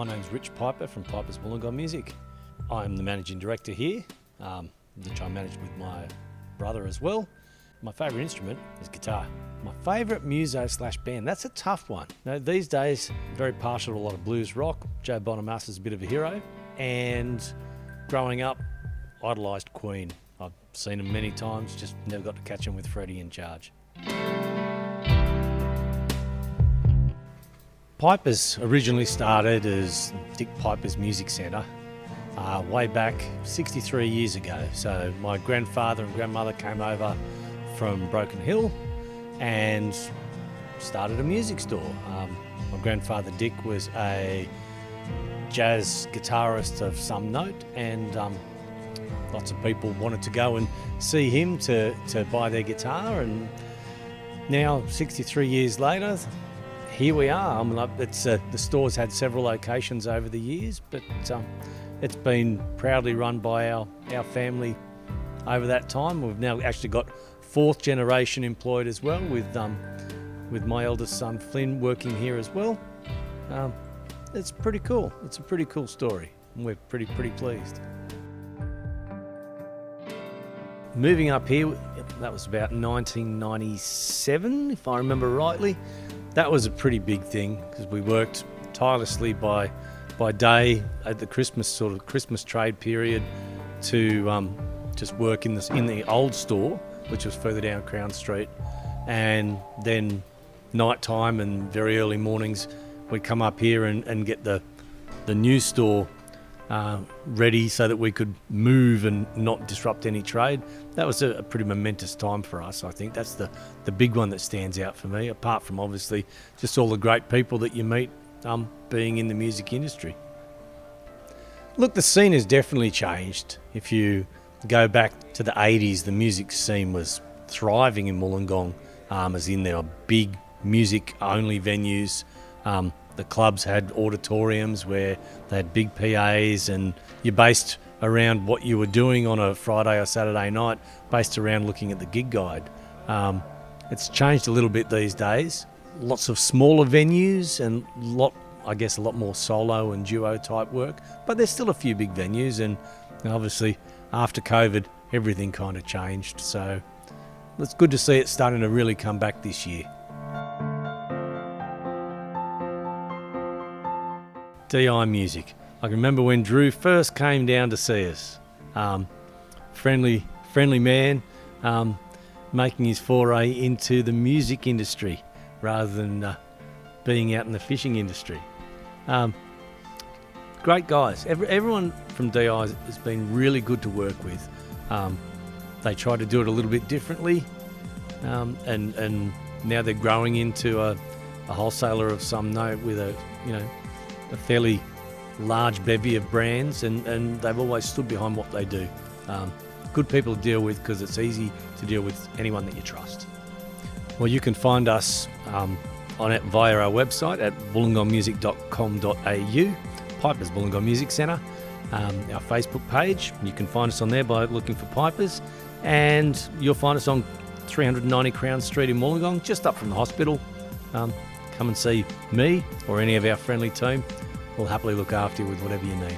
My name's Rich Piper from Piper's Wollongong Music. I'm the managing director here, which I manage with my brother as well. My favourite instrument is guitar. My favourite muso/band, that's a tough one. Now, these days, I'm very partial to a lot of blues rock. Joe Bonamassa a bit of a hero. And growing up, idolised Queen. I've seen them many times, just never got to catch them with Freddie in charge. Piper's originally started as Dick Piper's Music Centre way back 63 years ago. So my grandfather and grandmother came over from Broken Hill and started a music store. My grandfather Dick was a jazz guitarist of some note, and lots of people wanted to go and see him to buy their guitar, and now 63 years later, here we are. I mean, the store's had several locations over the years, but it's been proudly run by our family over that time. We've now actually got fourth generation employed as well, with my eldest son Flynn working here as well. It's pretty cool. It's a pretty cool story, and we're pretty pleased. Moving up here, that was about 1997, if I remember rightly. That was a pretty big thing because we worked tirelessly by day at the Christmas trade period to just work in the old store, which was further down Crown Street, and then night time and very early mornings we'd come up here and get the new store ready so that we could move and not disrupt any trade. That was a pretty momentous time for us. I think that's the big one that stands out for me, apart from obviously just all the great people that you meet being in the music industry. Look, the scene has definitely changed. If you go back to the 80s, the music scene was thriving in Wollongong, as in there were big music-only venues. The clubs had auditoriums where they had big PAs, and you're based around what you were doing on a Friday or Saturday night, based around looking at the gig guide. It's changed a little bit these days. Lots of smaller venues and a lot more solo and duo type work, but there's still a few big venues, and obviously after COVID everything kind of changed, so it's good to see it starting to really come back this year. DI Music. I can remember when Drew first came down to see us. Friendly man, making his foray into the music industry rather than being out in the fishing industry. Great guys. Everyone from DI has been really good to work with. They try to do it a little bit differently, and now they're growing into a wholesaler of some note with a fairly large bevy of brands, and they've always stood behind what they do. Good people to deal with because it's easy to deal with anyone that you trust. Well, you can find us via our website at wollongongmusic.com.au, Piper's Wollongong Music Centre, our Facebook page. You can find us on there by looking for Piper's, and you'll find us on 390 Crown Street in Wollongong, just up from the hospital. Come and see me or any of our friendly team. We'll happily look after you with whatever you need.